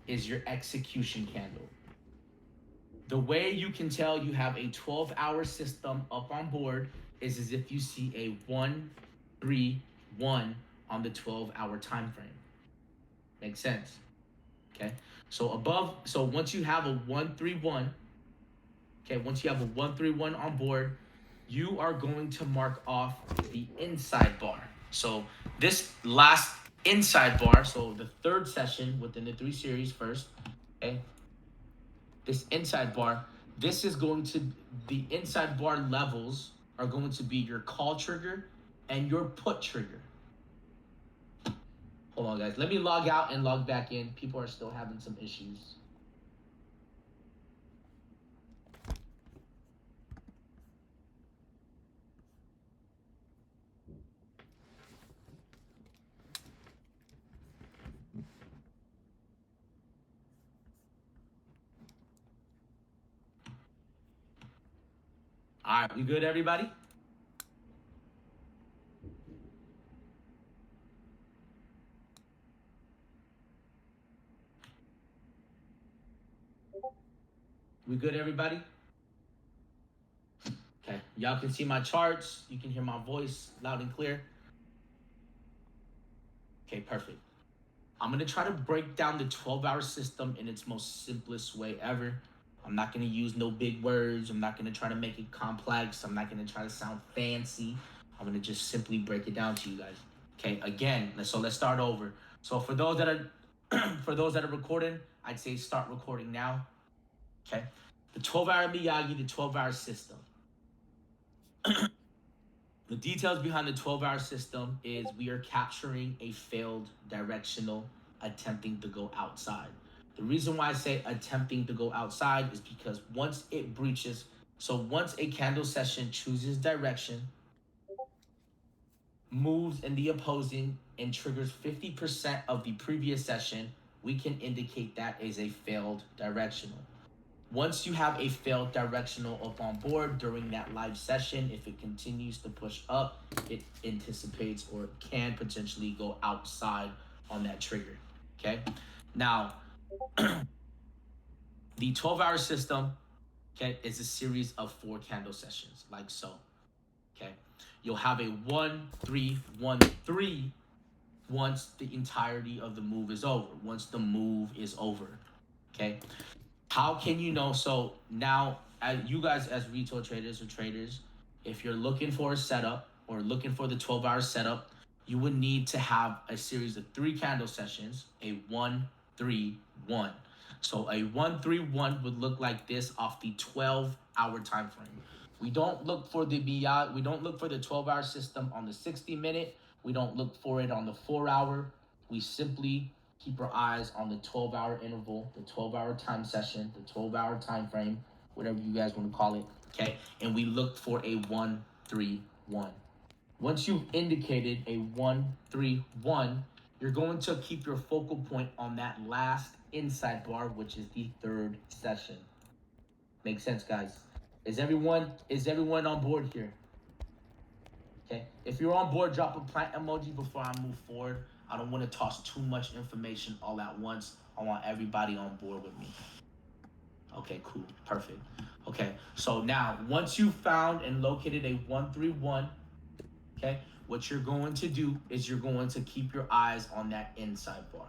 is your execution candle. The way you can tell you have a 12-hour system up on board is as if you see a 1-3-1 on the 12-hour time frame. Makes sense. Okay. So once you have a 1-3-1, okay, once you have a 1-3-1 on board, you are going to mark off the inside bar. So this last inside bar, so the third session within the 3 series first, okay, this inside bar, this is going to, the inside bar levels are going to be your call trigger and your put trigger. Hold on, guys. Let me log out and log back in. People are still having some issues. All right, we good, everybody? We good, everybody? Okay, y'all can see my charts. You can hear my voice loud and clear. Okay, perfect. I'm gonna try to break down the 12-hour system in its most simplest way ever. I'm not gonna use no big words. I'm not gonna try to make it complex. I'm not gonna try to sound fancy. I'm gonna just simply break it down to you guys. Okay, again, so let's start over. So for those that are for those that are recording, I'd say start recording now. Okay, the 12-hour MIYAGI, the 12-hour system. The details behind the 12-hour system is we are capturing a failed directional attempting to go outside. The reason why I say attempting to go outside is because once it breaches, so once a candle session chooses direction, moves in the opposing, and triggers 50% of the previous session, we can indicate that is a failed directional. Once you have a failed directional up on board during that live session, if it continues to push up, it anticipates or can potentially go outside on that trigger. Okay. Now, the 12-hour system, okay, is a series of 4 candle sessions, like so. Okay. You'll have a 1-3-1-3 once the entirety of the move is over. Once the move is over. Okay. How can you know? So now, as you guys as retail traders or traders, if you're looking for a setup or looking for the 12-hour setup, you would need to have a series of 3 candle sessions, a 1-3-1. So a 1-3-1 would look like this off the 12-hour time frame. We don't look for the we don't look for the 12-hour system on the 60-minute. We don't look for it on the 4-hour. We simply keep our eyes on the 12-hour interval, the 12-hour time session, the 12-hour time frame, whatever you guys want to call it. Okay, and we look for a 1-3-1. Once you've indicated a 1-3-1, you're going to keep your focal point on that last inside bar, which is the 3rd session. Makes sense, guys? Is everyone on board here? Okay. If you're on board, drop a plant emoji before I move forward. I don't want to toss too much information all at once. I want everybody on board with me. Okay, cool. Perfect. Okay. So now, once you found and located a 1-3-1, okay, what you're going to do is you're going to keep your eyes on that inside bar.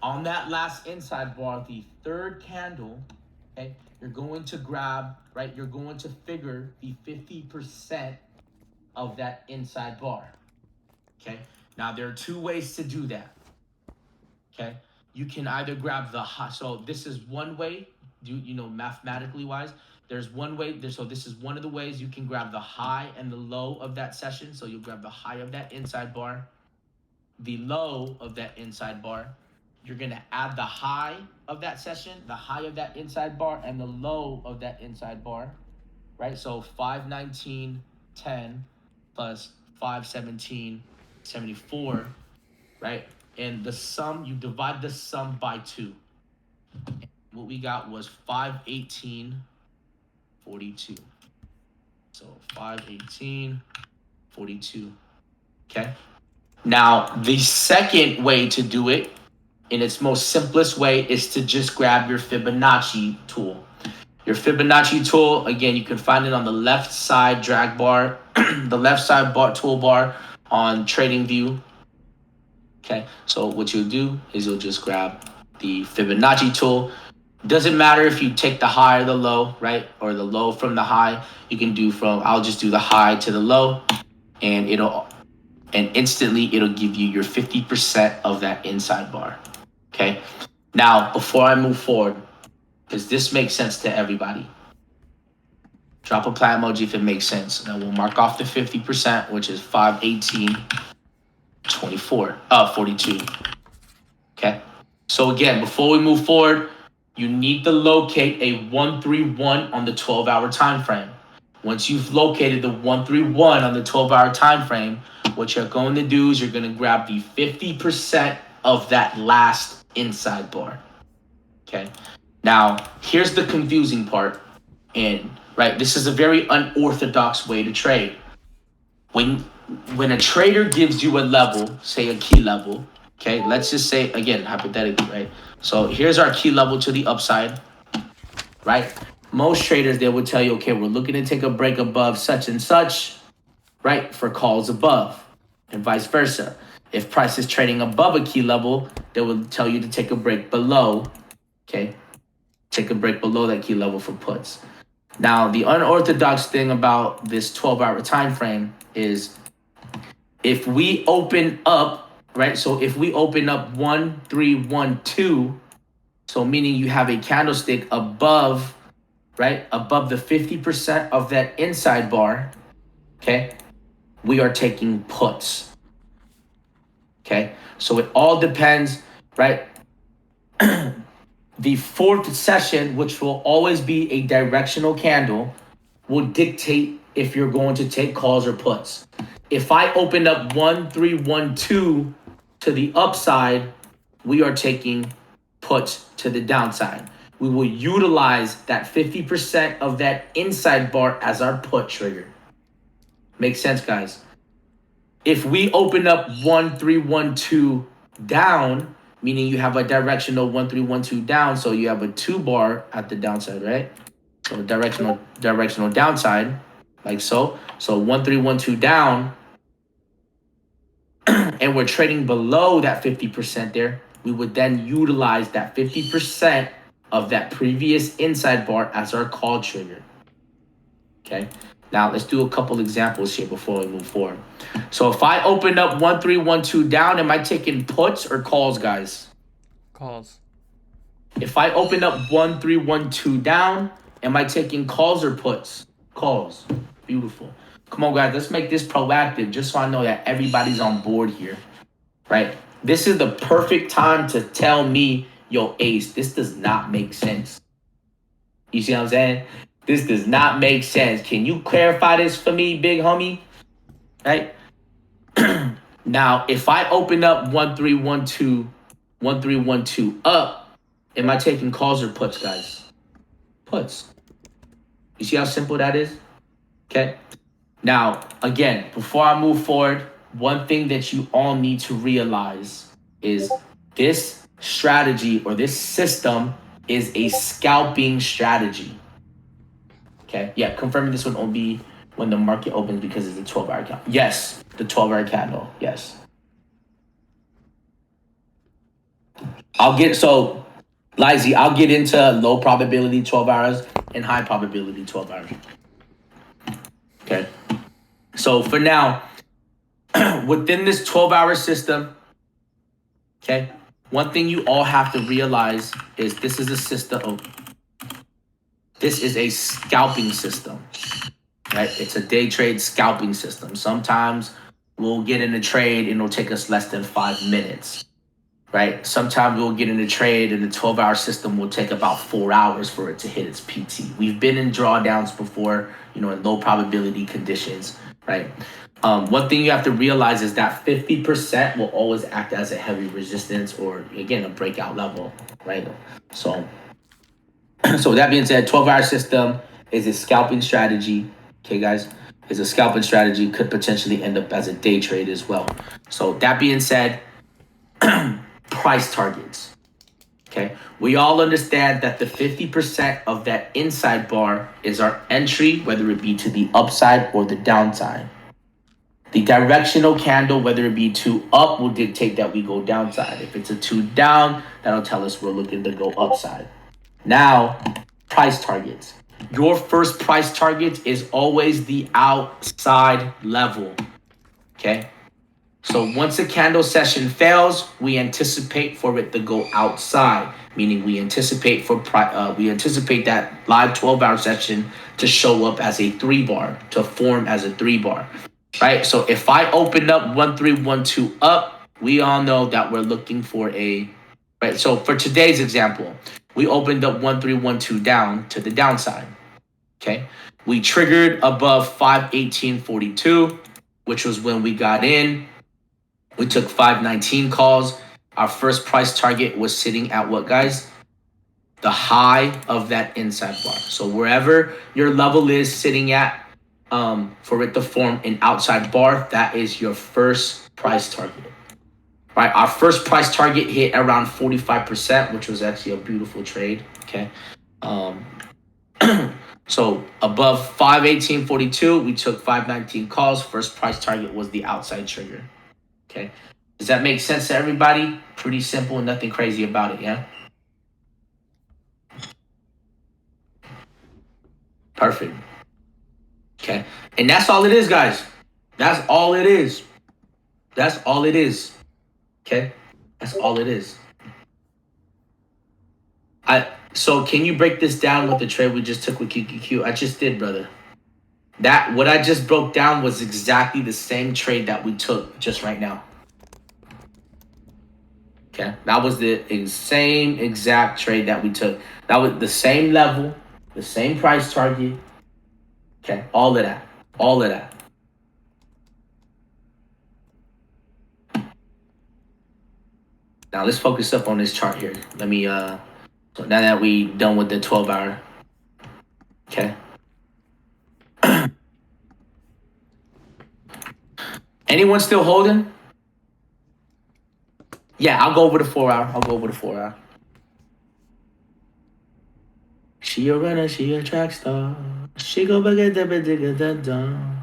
On that last inside bar, the 3rd candle, okay, you're going to grab, right? You're going to figure the 50% of that inside bar. Okay. Now there are 2 ways to do that. Okay. You can either grab the high. So this is one way. Mathematically wise, there's one way. So this is one of the ways you can grab the high and the low of that session. So you'll grab the high of that inside bar, the low of that inside bar. You're gonna add the high of that session, the high of that inside bar, and the low of that inside bar. Right. So 519.10 plus 517.74, right? And the sum, you divide the sum by 2. What we got was 518.42. So 518.42. Okay. Now, the second way to do it in its most simplest way is to just grab your Fibonacci tool. Your Fibonacci tool, again, you can find it on the left side drag bar, the left side bar toolbar on TradingView. Okay, so what you'll do is you'll just grab the Fibonacci tool. Doesn't matter if you take the high or the low, right? Or the low from the high. You can do I'll just do the high to the low, and instantly it'll give you your 50% of that inside bar. Okay, now before I move forward, does this make sense to everybody? Drop a plat emoji if it makes sense. Now we'll mark off the 50%, which is 42. Okay. So again, before we move forward, you need to locate a 131 on the 12-hour time frame. Once you've located the 131 on the 12-hour time frame, what you're going to do is you're going to grab the 50% of that last inside bar. Okay. Now, here's the confusing part. And right, this is a very unorthodox way to trade. When a trader gives you a level, say a key level, okay, let's just say, again, hypothetically, right? So here's our key level to the upside, right? Most traders, they will tell you, okay, we're looking to take a break above such and such, right, for calls above, and vice versa. If price is trading above a key level, they will tell you to take a break below, okay? Take a break below that key level for puts. Now, the unorthodox thing about this 12-hour time frame is if we open up, right? So if we open up 1, 3, 1, 2, so meaning you have a candlestick above, right? Above the 50% of that inside bar, okay? We are taking puts, okay? So it all depends, right? The fourth session, which will always be a directional candle, will dictate if you're going to take calls or puts. If I open up 1, 3, 1, 2 to the upside, we are taking puts to the downside. We will utilize that 50% of that inside bar as our put trigger. Makes sense, guys? If we open up 1, 3, 1, 2 down, meaning you have a directional 1, 3, 1, 2 down, so you have a 2 bar at the downside, right? So directional downside, like so. So 1, 3, 1, 2 down, and we're trading below that 50% there. We would then utilize that 50% of that previous inside bar as our call trigger. Okay. Now let's do a couple examples here before we move forward. So if I open up 1, 3, 1, 2 down, am I taking puts or calls, guys? Calls. If I open up 1, 3, 1, 2 down, am I taking calls or puts? Calls. Beautiful. Come on, guys. Let's make this proactive just so I know that everybody's on board here, right? This is the perfect time to tell me, yo, Ace, this does not make sense. You see what I'm saying? This does not make sense. Can you clarify this for me, big homie? Right? Now, if I open up 1, 3, 1, 2, 1, 3, 1, 2 up, am I taking calls or puts, guys? Puts. You see how simple that is? Okay. Now, again, before I move forward, one thing that you all need to realize is this strategy or this system is a scalping strategy. Okay. Yeah. Confirming this one will be when the market opens because it's a 12-hour candle. Yes. The 12-hour candle. Yes. Lizzie, I'll get into low probability 12 hours and high probability 12 hours. Okay. So for now, within this 12-hour system, okay, one thing you all have to realize is this is a system. This is a scalping system, right? It's a day trade scalping system. Sometimes we'll get in a trade and it'll take us less than 5 minutes, right? Sometimes we'll get in a trade and the 12-hour system will take about 4 hours for it to hit its PT. We've been in drawdowns before, in low probability conditions, right? One thing you have to realize is that 50% will always act as a heavy resistance or, again, a breakout level, right? So with that being said, 12-hour system is a scalping strategy, okay, guys? Is a scalping strategy, could potentially end up as a day trade as well. So that being said, price targets. Okay, we all understand that the 50% of that inside bar is our entry, whether it be to the upside or the downside. The directional candle, whether it be 2 up, will dictate that we go downside. If it's a 2 down, that'll tell us we're looking to go upside. Now, price targets. Your first price target is always the outside level. Okay? So once a candle session fails, we anticipate for it to go outside, meaning we anticipate that live 12-hour session to show up as a 3-bar, to form as a 3-bar. Right? So if I open up 1312 up, we all know that we're looking for a right. So for today's example, we opened up 1312 down to the downside. Okay. We triggered above 518.42, which was when we got in. We took 519 calls. Our first price target was sitting at what, guys? The high of that inside bar. So wherever your level is sitting at, for it to form an outside bar, that is your first price target. Right, our first price target hit around 45%, which was actually a beautiful trade. Okay, so above 518.42, we took 519 calls. First price target was the outside trigger. Okay, does that make sense to everybody? Pretty simple and nothing crazy about it. Yeah. Perfect. Okay. And that's all it is, guys. That's all it is. That's all it is. Okay? That's all it is. So can you break this down with the trade we just took with QQQ? I just did, brother. That what I just broke down was exactly the same trade that we took just right now. Okay? That was the same exact trade that we took. That was the same level, the same price target. Okay? All of that. All of that. Now let's focus up on this chart here. Let me so now that we done with the 12-hour. Okay. Anyone still holding? Yeah, I'll go over the 4-hour. I'll go over the 4-hour. She a runner, she a track star. She go back at the done.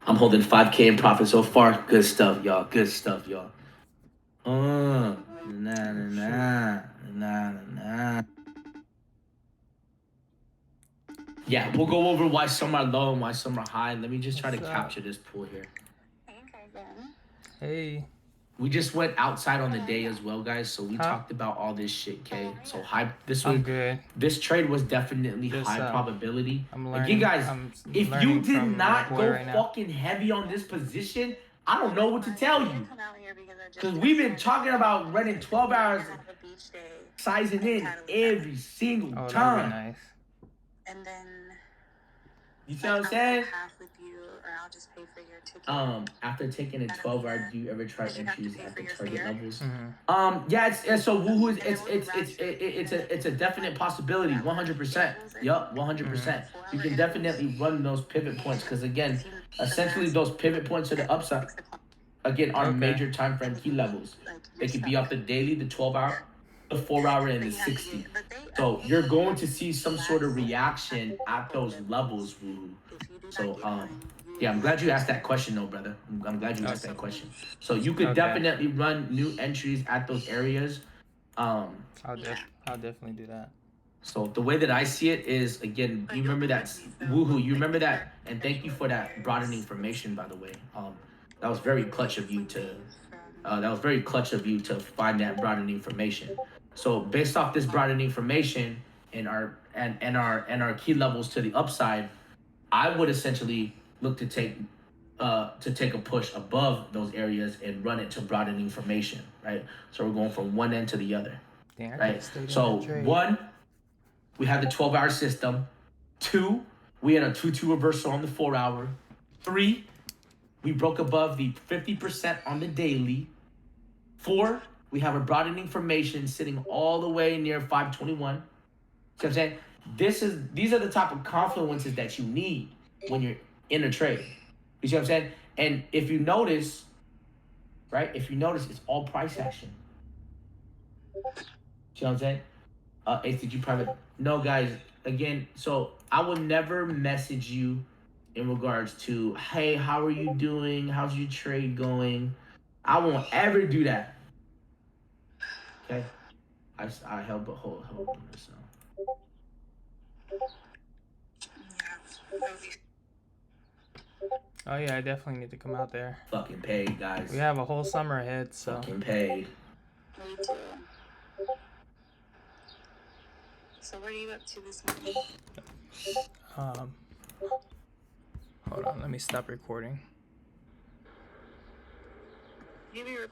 I'm holding 5K in profit so far. Good stuff, y'all. Good stuff, y'all. Nah, nah, nah, nah, nah. Yeah, we'll go over why some are low and why some are high. Let me just try to capture this pool here. Hey. We just went outside on the day as well, guys. So we talked about all this shit, okay? So high. I'm good. This trade was definitely Just, high probability. I'm learning. Again, guys, if you did not go right fucking heavy on this position, I don't know what to tell you. Because we've been talking about running 12 hours, sizing in every single time. Nice. And then you see what I'm saying? Half with you, or I'll just pay for your ticket. After taking a 12-hour, do you ever try entries at the target levels? Mm-hmm. Yeah, it's so woohoo. It's a definite possibility. 100%. Yup, 100%. You can definitely run those pivot points because again, essentially those pivot points to the upside, again, are major time frame key levels. They could be off the daily, the 12-hour, the 4-hour, and the 60. So you're going to see some sort of reaction at those levels, woohoo. So yeah, I'm glad you asked that question, though, brother. I'm glad you asked that question. So you could definitely run new entries at those areas. I'll definitely do that. So the way that I see it is, again, you remember that woohoo. You remember that, and thank you for that broadening information, by the way. That was very clutch of you to. That was very clutch of you to find that broadening information. So based off this broadening information and our key levels to the upside, I would essentially look to take a push above those areas and run it to broadening formation, right? So we're going from one end to the other, right? So 1, we have the 12-hour system. 2, we had a 2-2 reversal on the 4-hour. 3, we broke above the 50% on the daily. 4, We have a broadening formation sitting all the way near 521. See what I'm saying? These are the type of confluences that you need when you're in a trade. You see what I'm saying? And if you notice, right? If you notice, it's all price action. See what I'm saying? Ace, did you private? No, guys. Again, so I would never message you in regards to, hey, how are you doing? How's your trade going? I won't ever do that. Okay? I help but hold this now. Oh yeah, I definitely need to come out there. Fucking paid, guys. We have a whole summer ahead, so. Fucking paid. Me too. So what are you up to this morning? Hold on, let me stop recording. You be